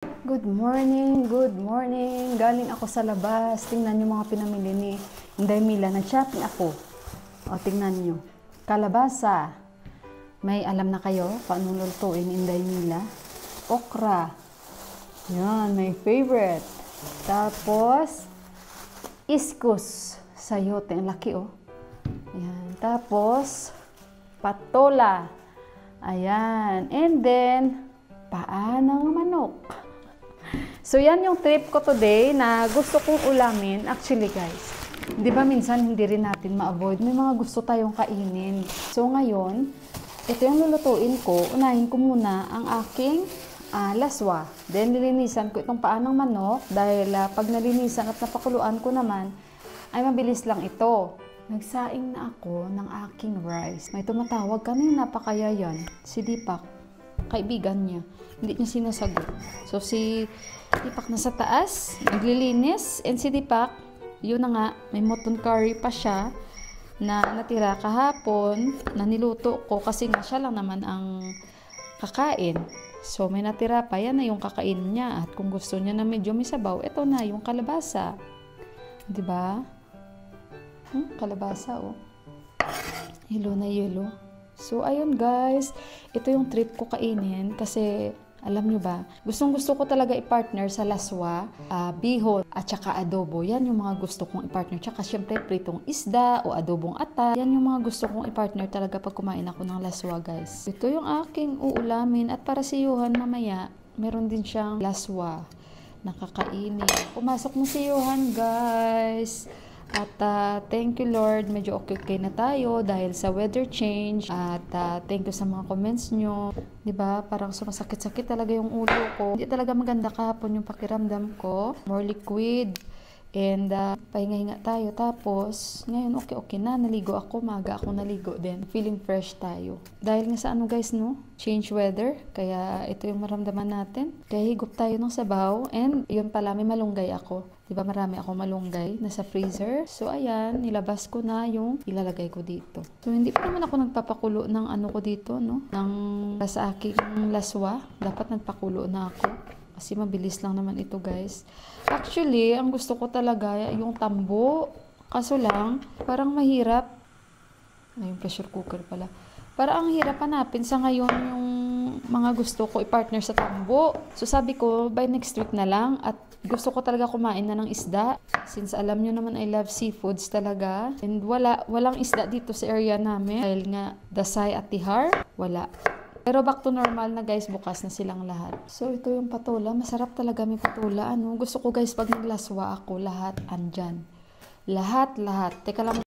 Good morning, good morning. Galing ako sa labas. Tingnan nyo mga pinamili ni Inday Mila. Nag-shopping ako. O, tingnan nyo. Kalabasa. May alam na kayo paano lutuin ni Inday Mila? Okra. Yan, my favorite. Tapos, iskus. Sayote. Ang laki, oh. Yan. Tapos, patola. Ayan. And then, paa ng manok. So, yan yung trip ko today na gusto kong ulamin. Actually, guys, di ba minsan hindi rin natin ma-avoid? May mga gusto tayong kainin. So, ngayon, ito yung lulutuin ko. Unahin ko muna ang aking laswa. Then, nilinisan ko itong paa ng manok dahil pag nalinisan at napakuluan ko naman, ay mabilis lang ito. Nagsaing na ako ng aking rice. May tumatawag kanina pa kaya yan. Si Deepak, kaibigan niya. Hindi niya sinasagot. So, si Deepak nasa taas, naglilinis. And si Deepak, yun na nga, may mutton curry pa siya na natira kahapon na niluto ko kasi nga siya lang naman ang kakain. So, may natira pa. Yan na yung kakain niya. At kung gusto niya na medyo may sabaw, ito na yung kalabasa. Diba? Kalabasa, oh. Yelo na yelo. So, ayun guys. Ito yung trip ko kainin kasi alam nyo ba, gustong-gusto ko talaga i-partner sa laswa, bihon, at saka adobo. Yan yung mga gusto kong i-partner. Tsaka syempre, pritong isda o adobong ata. Yan yung mga gusto kong i-partner talaga pag kumain ako ng laswa, guys. Ito yung aking uulamin. At para si Johan mamaya, meron din siyang laswa na kakainin. Pumasok mo si Johan, guys. At thank you Lord, medyo okay na tayo dahil sa weather change. At thank you sa mga comments nyo. Diba? Parang sumasakit-sakit talaga yung ulo ko. Hindi talaga maganda kahapon yung pakiramdam ko. More liquid. And pahinga-hinga tayo. Tapos, ngayon okay na. Naligo ako. Maga ako naligo din. Feeling fresh tayo. Dahil nga sa ano guys, no? Change weather. Kaya ito yung maramdaman natin. Kaya higop tayo ng sabaw. And yun pala, may malunggay ako. Diba marami ako malunggay nasa freezer. So ayan, nilabas ko na yung ilalagay ko dito. So hindi pa naman ako nagpapakulo ng ano ko dito, no? Sa aking laswa. Dapat nagpakulo na ako. Kasi mabilis lang naman ito guys. Actually, ang gusto ko talaga yung tambo. Kaso lang, parang mahirap. Ay, yung pressure cooker pala. Parang ang hirap hanapin sa ngayon yung mga gusto ko i-partner sa tambo. So sabi ko, by next week na lang. At gusto ko talaga kumain na ng isda. Since alam nyo naman I love seafoods talaga. And walang isda dito sa area namin. Dahil nga, Dasay at Tihar, wala. Pero back to normal na guys, bukas na silang lahat. So ito yung patola. Masarap talaga may patola. Gusto ko guys, pag naglaswa ako, lahat andyan. Lahat. Teka lang.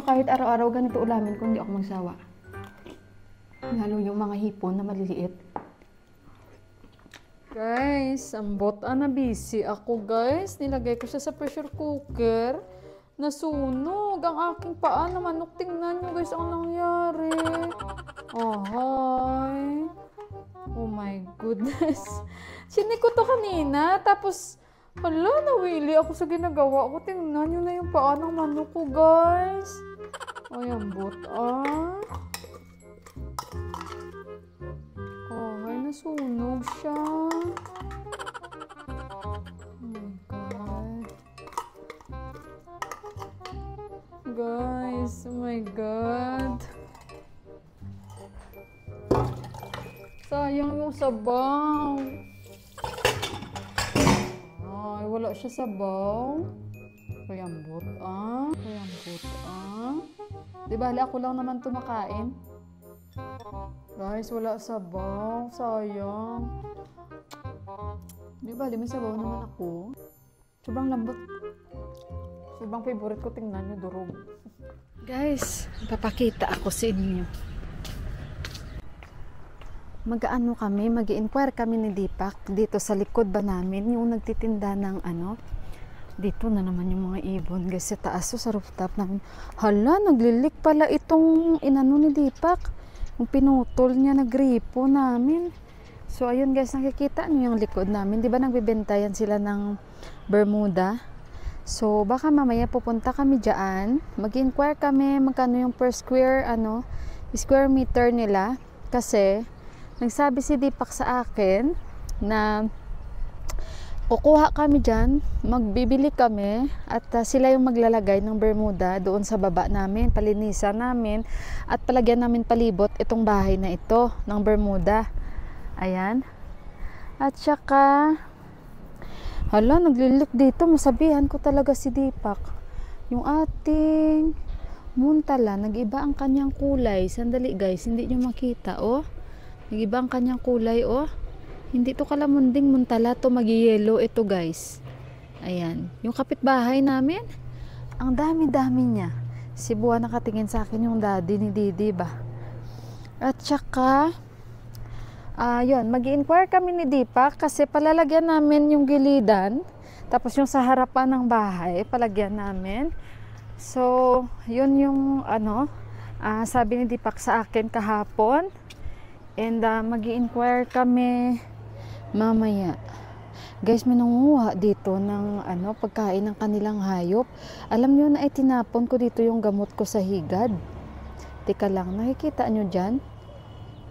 Kahit araw-araw ganito ulamin kung hindi ako magsawa. Lalo yung mga hipon na maliliit. Guys, ambot na busy ako guys. Nilagay ko siya sa pressure cooker. Nasunog ang aking paa na manok. Tingnan nyo guys ang nangyari. Ay. Oh my goodness. Sinig ko to kanina. Tapos, hala, nawili ako sa ginagawa ko. Tingnan nyo na yung paa ng manok ko guys. Ay, ambot Ay, nasunog siya. Guys, oh my god. Sayang yung sabaw. Ay, wala siya sabaw. Kayambot Di bali ako lang naman tumakain. Guys, wala sabaw. Sayang. Di bali may sabaw naman ako. Sobrang lambot. Sobrang favorite ko, tingnan nyo, durog. Guys, papakita ako sa inyo. Mag-ano kami, mag-inquire kami ni Deepak dito sa likod ba namin, yung nagtitinda ng dito na naman yung mga ibon guys, sa taas sa rooftop namin. Hala, naglilik pala itong inano ni Deepak. Yung pinutol niya, nagripo namin. So, ayun guys, nakikita nyo yung likod namin. Di ba nagbibenta yan sila ng Bermuda? So, baka mamaya pupunta kami dyan. Mag-inquire kami magkano yung per square meter nila. Kasi, nagsabi si Deepak sa akin na kukuha kami dyan, magbibili kami at sila yung maglalagay ng Bermuda doon sa baba namin, palinisan namin at palagyan namin palibot itong bahay na ito ng Bermuda. Ayan. At saka hala, naglilik dito. Masabihan ko talaga si Deepak. Yung ating muntala, nag-iba ang kanyang kulay. Sandali guys, hindi nyo makita, oh. Nag-iba ang kanyang kulay, oh. Hindi to kalamunding muntala, to mag-yellow ito guys. Ayan. Yung kapitbahay namin, ang dami-dami niya. Si Buwan nakatingin sa akin yung daddy ni Didi ba. At saka yun, mag-i-inquire kami ni Deepak kasi palalagyan namin yung gilidan, tapos yung sa harapan ng bahay palagyan namin. So yun yung sabi ni Deepak sa akin kahapon. And mag-i-inquire kami mamaya. Guys, may nangunguha dito ng pagkain ng kanilang hayop. Alam nyo na tinapon ko dito yung gamot ko sa higad. Teka lang, nakikita nyo dyan?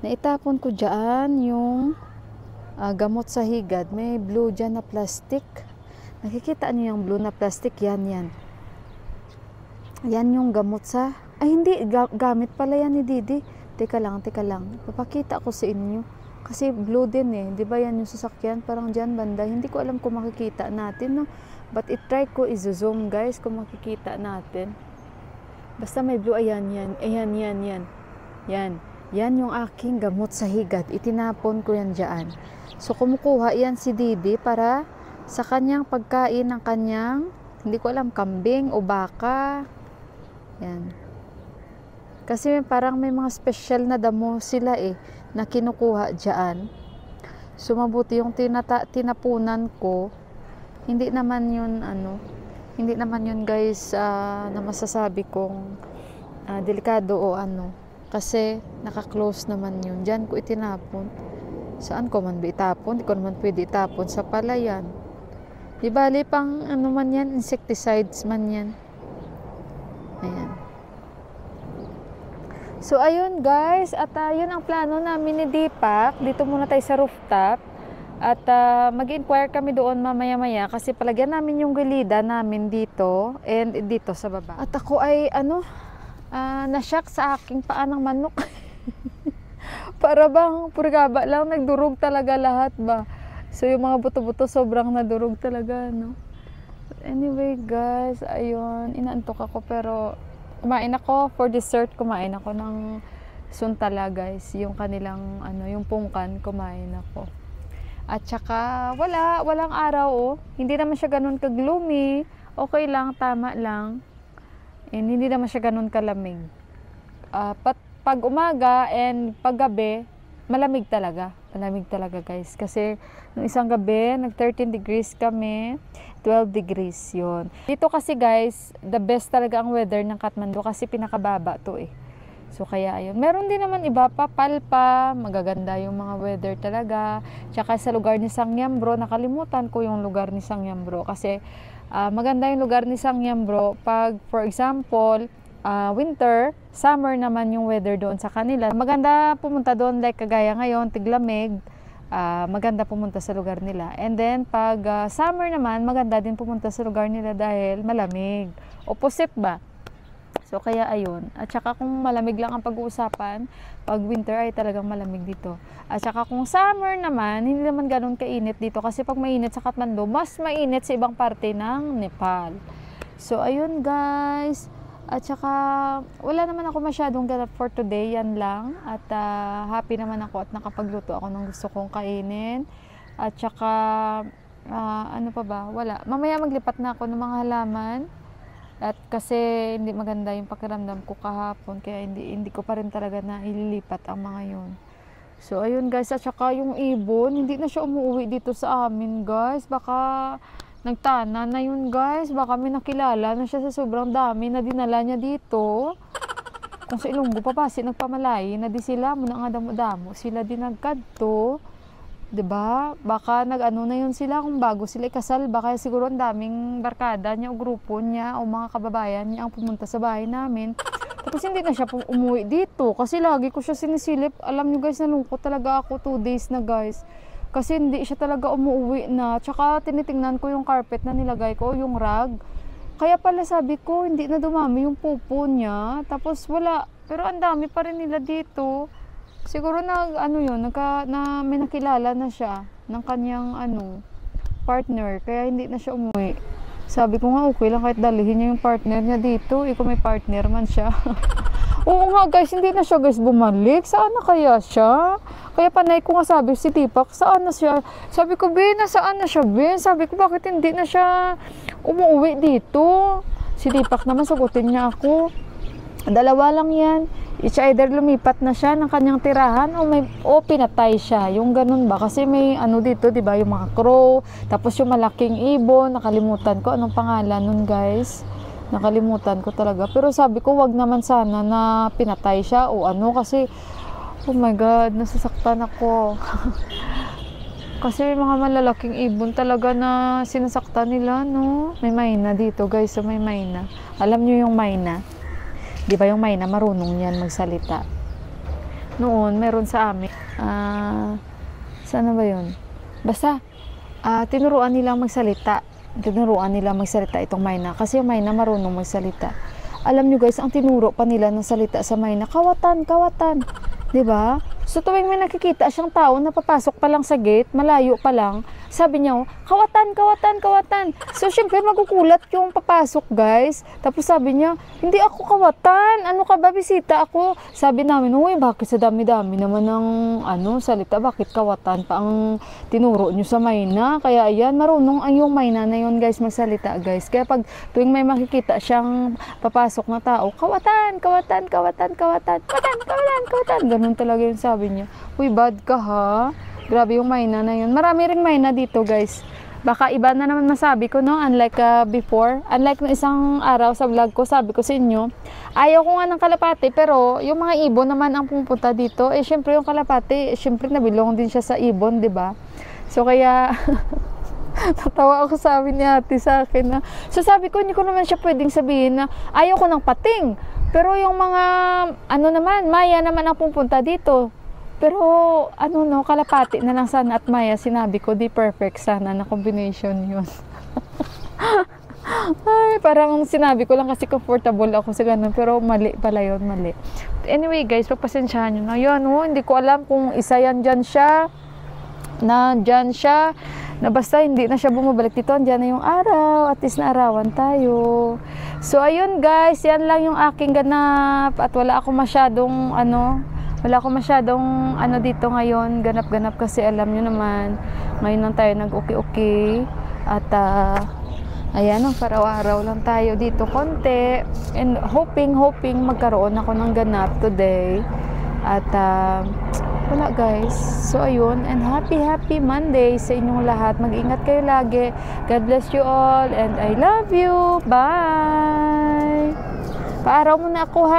Naitapon ko dyan yung gamot sa higad. May blue dyan na plastic. Nakikita nyo yung blue na plastic? Yan. Yan yung gamot sa... Ay hindi, gamit pala yan ni Didi. Teka lang. Papakita ko sa inyo. Kasi blue din eh. Di ba yan yung sasakyan? Parang dyan banda. Hindi ko alam kung makikita natin. No? But i-try ko i-zoom guys kung makikita natin. Basta may blue. Ayan. Yan yung aking gamot sa higad. Itinapon ko yan dyan. So, kumukuha yan si Didi para sa kanyang pagkain ng kanyang, hindi ko alam, kambing o baka. Yan. Kasi parang may mga special na damo sila na kinukuha dyan. So, mabuti yung tinapunan ko. Hindi naman yun guys na masasabi kong delikado o kasi naka-close naman yun. Diyan ko itinapon. Saan ko man ba itapon? Di ko naman pwede itapon sa palayan. Di bali pang man yan, insecticides man yan. Ayan. So ayun guys, at yun ang plano namin ni Deepak. Dito muna tayo sa rooftop. At mag-inquire kami doon mamaya-maya kasi palagyan namin yung gilida namin dito and dito sa baba. At ako ay na-shock sa aking paa ng manok. Para bang purgaba lang, nagdurog talaga lahat ba. So yung mga buto-buto sobrang nadurog talaga, no. But anyway guys, ayun, inaantok ako pero kumain ako for dessert, kumain ako ng suntala guys, yung kanilang yung pungkan, kumain ako. At saka walang araw hindi naman siya ganun ka-gloomy, okay lang, tama lang. And hindi naman siya ganun kalamig. Pag umaga and pag gabi, malamig talaga. Malamig talaga guys. Kasi nung isang gabi, nag 13 degrees kami, 12 degrees yun. Dito kasi guys, the best talaga ang weather ng Kathmandu kasi pinakababa to eh. So kaya ayun. Meron din naman iba pa, Palpa, magaganda yung mga weather talaga. Tsaka sa lugar ni Sangyambro, nakalimutan ko yung lugar ni Sangyambro kasi maganda yung lugar ni Sangyambro. Pag for example, winter, summer naman yung weather doon sa kanila. Maganda pumunta doon like kagaya ngayon, tiglamig. Maganda pumunta sa lugar nila. And then pag summer naman, maganda din pumunta sa lugar nila dahil malamig. Opposite ba? So kaya ayun. At saka kung malamig lang ang pag-uusapan, pag winter ay talagang malamig dito. At saka kung summer naman, hindi naman ganoon kainit dito kasi pag mainit sa Kathmandu, mas mainit sa ibang parte ng Nepal. So ayun guys. At saka, wala naman ako masyadong ganap for today, yan lang. At happy naman ako at nakapagluto ako ng gusto kong kainin. At saka, ano pa ba? Wala. Mamaya maglipat na ako ng mga halaman. At kasi hindi maganda yung pakiramdam ko kahapon, kaya hindi ko pa rin talaga na ililipat ang mga yun. So, ayun guys. At saka yung ibon, hindi na siya umuwi dito sa amin guys. Baka nagtana na yun guys, baka may nakilala na siya sa sobrang dami na dinala niya dito. Kung sa Ilonggo pa basi nagpamalayi na di sila mo nga damo-damo, sila din nagkadto. 'Di ba? Baka nag-ano na yun sila kung bago sila ikasal, baka siguro ang daming barkada niya o grupo niya o mga kababayan niya ang pumunta sa bahay namin. Tapos hindi na siya umuwi dito kasi lagi ko siya sinisilip. Alam niyo guys, nalungkot talaga ako 2 days na guys. Kasi hindi siya talaga umuwi na. Tsaka tinitingnan ko yung carpet na nilagay ko, yung rug. Kaya pala sabi ko, hindi na dumami yung pupo niya. Tapos wala. Pero ang dami pa rin nila dito. Siguro may nakilala na siya ng kanyang partner. Kaya hindi na siya umuwi. Sabi ko nga okay lang kahit dalihin niya yung partner niya dito. Kung may partner man siya. Oo nga guys, hindi na siya guys bumalik. Saan na kaya siya? Kaya panay ko nga sabi si Tipak, saan na siya? Sabi ko, Ben, nasaan na siya, Ben? Sabi ko, bakit hindi na siya umuwi dito? Si Tipak naman, sagutin niya ako. Dalawa lang yan. It's either lumipat na siya ng kanyang tirahan o pinatay siya. Yung ganun ba? Kasi may dito, di ba? Yung mga crow. Tapos yung malaking ibon. Nakalimutan ko. Anong pangalan nun, guys? Nakalimutan ko talaga. Pero sabi ko, wag naman sana na pinatay siya o kasi oh my God, nasasaktan ako. Kasi may mga malalaking ibon talaga na sinasaktan nila, no? May mayna dito, guys. So, may mayna. Alam nyo yung mayna? Di ba yung mayna, marunong yan magsalita. Noon, meron sa amin. Saan ba yun? Basta, tinuruan nila magsalita. Tinuruan nila magsalita itong mayna. Kasi yung mayna marunong magsalita. Alam nyo guys, ang tinuro pa nila ng salita sa mayna, kawatan, kawatan. Diba? So tuwing may nakikita siyang tao na papasok pa lang sa gate, malayo pa lang, sabi niya, kawatan, kawatan, kawatan. So syempre magugulat yung papasok guys. Tapos sabi niya, hindi ako kawatan, ano ka ba, bisita ako. Sabi namin, uy, bakit sa dami-dami naman ng salita, bakit kawatan pa ang tinuro nyo sa mayna? Kaya ayan, marunong ang yung mayna na yun guys magsalita guys. Kaya pag tuwing may makikita siyang papasok na tao, kawatan, kawatan, kawatan, kawatan, kawatan, kawatan, kawatan. Ganun talaga yung sabi niya. Uy, bad ka ha? Grabe yung mayna na yun. Marami ring mayna dito guys. Baka iba na naman masabi ko, no? Unlike before. Unlike no isang araw sa vlog ko, sabi ko sa inyo, ayaw ko nga ng kalapati, pero yung mga ibon naman ang pumunta dito. Syempre yung kalapati, syempre nabilong din siya sa ibon, di ba? So kaya natawa ako, sabi ni ate sa akin na. So sabi ko, hindi ko naman siya pwedeng sabihin na ayaw ko ng pating. Pero yung mga, naman, maya naman ang pupunta dito. Pero, kalapati na lang sana at maya, sinabi ko, di perfect sana na combination yun. Ay, parang sinabi ko lang kasi comfortable ako sa ganun. Pero mali pala yun, mali. Anyway guys, pagpasensyahan nyo na yun. Hindi ko alam kung isa yan dyan siya. Na basta hindi na siya bumabalik dito, andyan na yung araw, at least naarawan tayo. So ayun guys, yan lang yung aking ganap at wala akong masyadong dito ngayon, ganap-ganap kasi alam nyo naman, ngayon lang tayo nag-okay at ayan, araw-araw lang tayo dito konti and hoping magkaroon ako ng ganap today at wala guys. So ayun, and happy Monday sa inyong lahat. Mag-ingat kayo lagi. God bless you all and I love you. Bye! Paaraw muna ako ha.